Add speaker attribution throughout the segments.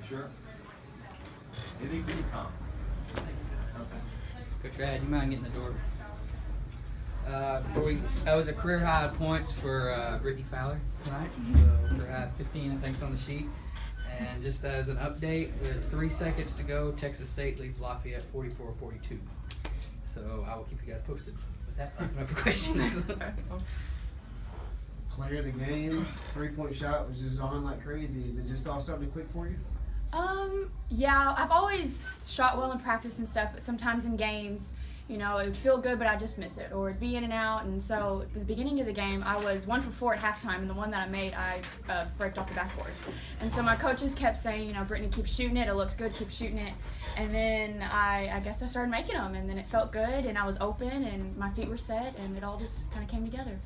Speaker 1: Sure. Anything for you, Tom?
Speaker 2: Coach Rad, you mind getting the door? That was a career high points for Brittany Fowler tonight. So career high 15, I think, is on the sheet. And just as an update, with 3 seconds to go, Texas State leads Lafayette 44-42. So I will keep you guys posted. With that, open up for questions.
Speaker 3: Player of the game, 3-point shot was just on like crazy. Is it just all starting to click for you?
Speaker 4: Yeah, I've always shot well in practice and stuff, but sometimes in games, you know, it would feel good, but I just miss it, or it'd be in and out. And so at the beginning of the game, I was 1 for 4 at halftime, and the one that I made, I braked off the backboard. And so my coaches kept saying, you know, Brittany, keep shooting it. It looks good. Keep shooting it. And then I guess I started making them, and then it felt good, and I was open, and my feet were set, and it all just kind of came together.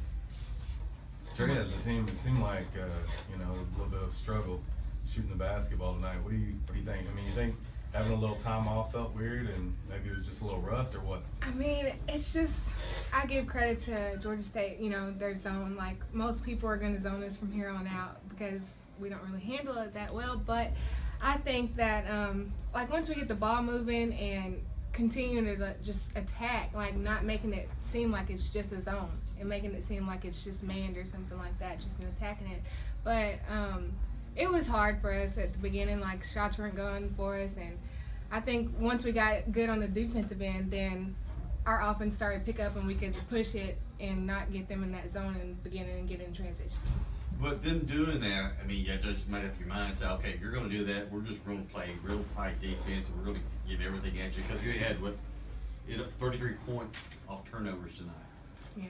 Speaker 5: Aundrea, as a team, it seemed like you know, a little bit of struggle shooting the basketball tonight. What do you think? I mean, you think having a little time off felt weird, and maybe it was just a little rust, or what?
Speaker 6: I mean, it's just, I give credit to Georgia State, you know, their zone. Like, most people are going to zone us from here on out because we don't really handle it that well. But I think that, like, once we get the ball moving and continuing to just attack, like, not making it seem like it's just a zone and making it seem like it's just manned or something like that, just in attacking it. But it was hard for us at the beginning, like, shots weren't going for us, and I think once we got good on the defensive end, then our offense started to pick up and we could push it and not get them in that zone in the beginning and get in transition.
Speaker 1: But then doing that, I mean, you just made up your mind, say, okay, you're going to do that. We're just going to play real tight defense, and we're going to give everything at you, because you had, 33 points off turnovers tonight.
Speaker 6: Yeah.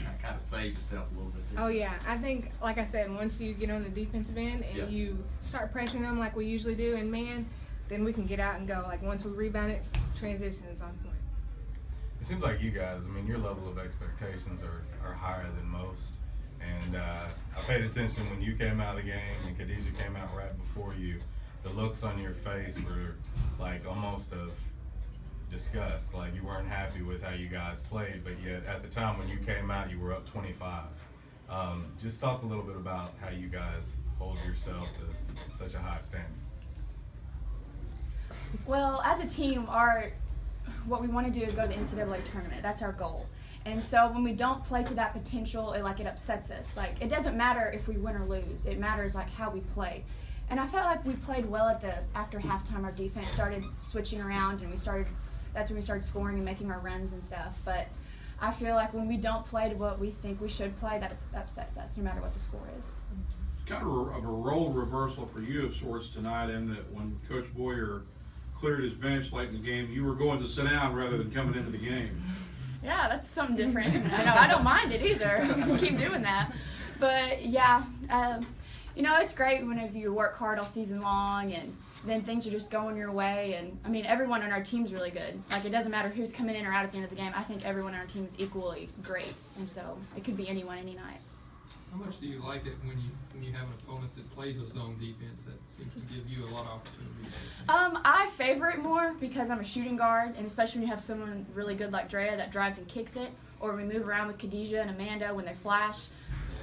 Speaker 1: That kind of saved yourself a little bit there.
Speaker 6: Oh, yeah. I think, like I said, once you get on the defensive end and you start pressuring them like we usually do in man, then we can get out and go. Like, once we rebound it, transition is on point.
Speaker 5: It seems like you guys, I mean, your level of expectations are higher than most. And I paid attention when you came out of the game and Khadijah came out right before you. The looks on your face were like almost of disgust, like you weren't happy with how you guys played, but yet at the time when you came out, you were up 25. Just talk a little bit about how you guys hold yourself to such a high standard.
Speaker 4: Well, as a team, what we want to do is go to the NCAA tournament. That's our goal. And so when we don't play to that potential, it upsets us. Like, it doesn't matter if we win or lose. It matters like how we play. And I felt like we played well after halftime. Our defense started switching around, and that's when we started scoring and making our runs and stuff. But I feel like when we don't play to what we think we should play, that upsets us, no matter what the score is.
Speaker 7: It's kind of a role reversal for you of sorts tonight, in that when Coach Boyer cleared his bench late in the game, you were going to sit down rather than coming into the game.
Speaker 4: Yeah, that's something different. I don't mind it either. Keep doing that. But yeah, you know, it's great whenever you work hard all season long and then things are just going your way. And I mean, everyone on our team's really good. Like, it doesn't matter who's coming in or out at the end of the game. I think everyone on our team is equally great. And so it could be anyone, any night.
Speaker 8: How much do you like it when you have an opponent that plays a zone defense that seems to give you a lot of opportunities?
Speaker 4: I favor it more because I'm a shooting guard, and especially when you have someone really good like Aundrea that drives and kicks it, or when we move around with Khadijah and Amanda when they flash,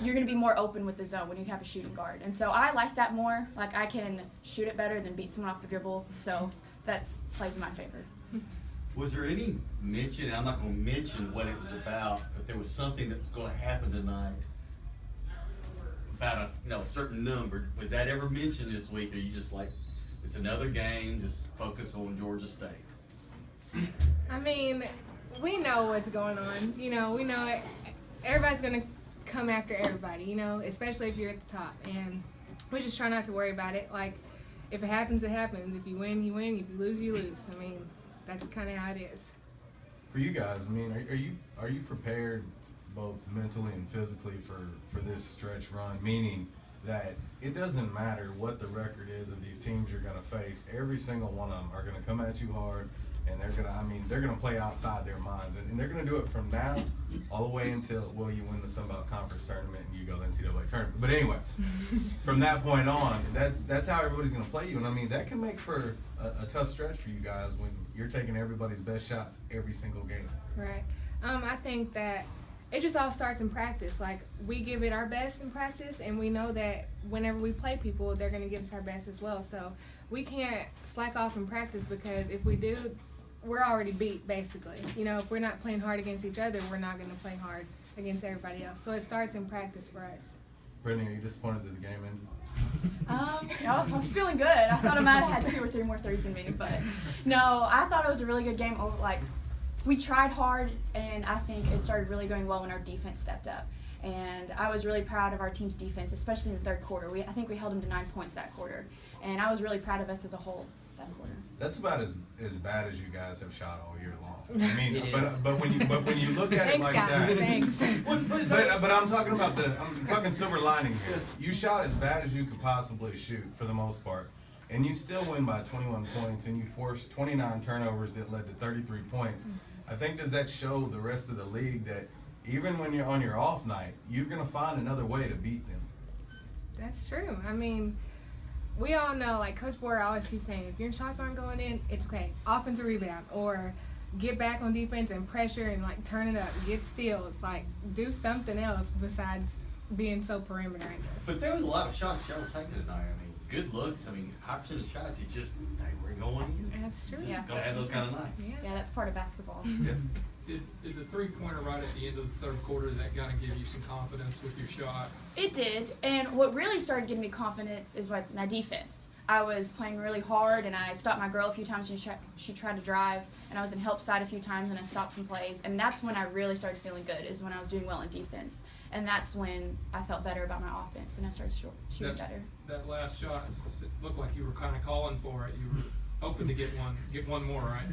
Speaker 4: you're going to be more open with the zone when you have a shooting guard. And so I like that more. Like, I can shoot it better than beat someone off the dribble, so that plays in my favor.
Speaker 1: Was there any mention, and I'm not going to mention what it was about, but there was something that was going to happen tonight about a certain number? Was that ever mentioned this week, or are you just like, it's another game, just focus on Georgia State?
Speaker 6: I mean, we know what's going on. You know, we know it. Everybody's going to come after everybody, you know, especially if you're at the top. And we just try not to worry about it. Like, if it happens, it happens. If you win, you win. If you lose, you lose. I mean, that's kind of how it is.
Speaker 5: For you guys, I mean, are you prepared both mentally and physically for this stretch run, meaning that it doesn't matter what the record is of these teams you're going to face, every single one of them are going to come at you hard, and they're going to play outside their minds, and they're going to do it from now all the way until, you win the Sun Belt Conference tournament and you go to the NCAA tournament. But anyway, from that point on, that's how everybody's going to play you, and I mean, that can make for a tough stretch for you guys when you're taking everybody's best shots every single game.
Speaker 6: Right. I think that it just all starts in practice. Like, we give it our best in practice, and we know that whenever we play people, they're going to give us our best as well. So we can't slack off in practice, because if we do, we're already beat, basically. You know, if we're not playing hard against each other, we're not going to play hard against everybody else. So it starts in practice for us.
Speaker 5: Brittany, are you disappointed that the game ended?
Speaker 4: I was feeling good. I thought I might have had 2 or 3 more threes in me, but no, I thought it was a really good game. Like, we tried hard, and I think it started really going well when our defense stepped up. And I was really proud of our team's defense, especially in the third quarter. I think we held them to 9 points that quarter, and I was really proud of us as a whole that quarter.
Speaker 5: That's about as bad as you guys have shot all year long. I mean,
Speaker 2: It is.
Speaker 5: but when you look at
Speaker 6: Thanks,
Speaker 5: it like
Speaker 6: guys.
Speaker 5: that,
Speaker 6: Thanks.
Speaker 5: but I'm talking about I'm talking silver lining here. You shot as bad as you could possibly shoot for the most part, and you still win by 21 points, and you forced 29 turnovers that led to 33 points. I think, does that show the rest of the league that even when you're on your off night, you're gonna find another way to beat them?
Speaker 6: That's true. I mean, we all know, like Coach Boyer always keeps saying, if your shots aren't going in, it's okay. Offensive rebound, or get back on defense and pressure and like turn it up, get steals, like do something else besides being so perimeter in this.
Speaker 1: But there was a lot of shots y'all were taking tonight. I mean, good looks. I mean, high percentage shots. It just, they were going in.
Speaker 6: That's true.
Speaker 4: Yeah.
Speaker 1: Gonna have those kind of nights.
Speaker 6: Yeah.
Speaker 4: Yeah, that's part of basketball.
Speaker 1: Yeah.
Speaker 8: Did the three-pointer right at the end of the third quarter, that kind of give you some confidence with your shot?
Speaker 4: It did, and what really started giving me confidence is with my defense. I was playing really hard, and I stopped my girl a few times when she tried to drive, and I was in help side a few times, and I stopped some plays, and that's when I really started feeling good, is when I was doing well in defense, and that's when I felt better about my offense, and I started shooting better.
Speaker 8: That last shot, it looked like you were kind of calling for it. You were hoping to get one more, right?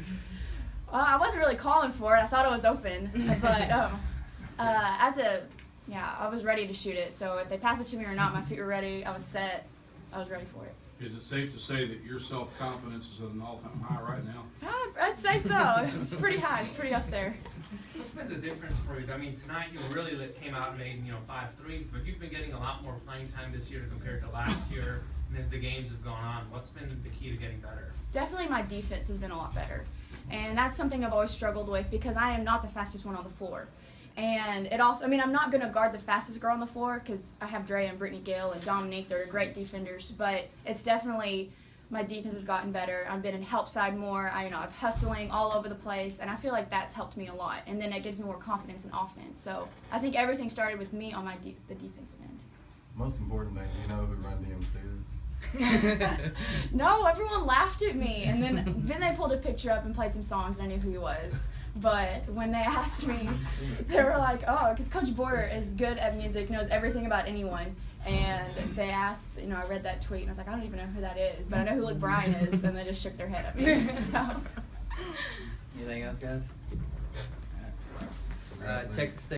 Speaker 4: I wasn't really calling for it. I thought it was open, but I was ready to shoot it. So if they passed it to me or not, my feet were ready. I was set. I was ready for it.
Speaker 7: Is it safe to say that your self-confidence is at an all-time high right now?
Speaker 4: I'd say so. It's pretty high. It's pretty up there.
Speaker 9: What's been the difference for you? I mean, tonight you really came out and made 5 threes, but you've been getting a lot more playing time this year compared to last year. And as the games have gone on, what's been the key to getting better?
Speaker 4: Definitely my defense has been a lot better. And that's something I've always struggled with because I am not the fastest one on the floor. And it also, I'm not going to guard the fastest girl on the floor because I have Aundrea and Brittany, Gale, and Dominique. They're great defenders. But it's definitely, my defense has gotten better. I've been in help side more. I'm hustling all over the place. And I feel like that's helped me a lot. And then it gives me more confidence in offense. So I think everything started with me on the defensive end.
Speaker 5: Most important thing, do you know who run DMCs?
Speaker 4: No, everyone laughed at me, and then they pulled a picture up and played some songs, and I knew who he was. But when they asked me, they were like, "Oh, because Coach Boyer is good at music, knows everything about anyone." And they asked, I read that tweet, and I was like, "I don't even know who that is, but I know who Luke Bryan is," and they just shook their head at me. So.
Speaker 2: Anything else, guys? Texas State.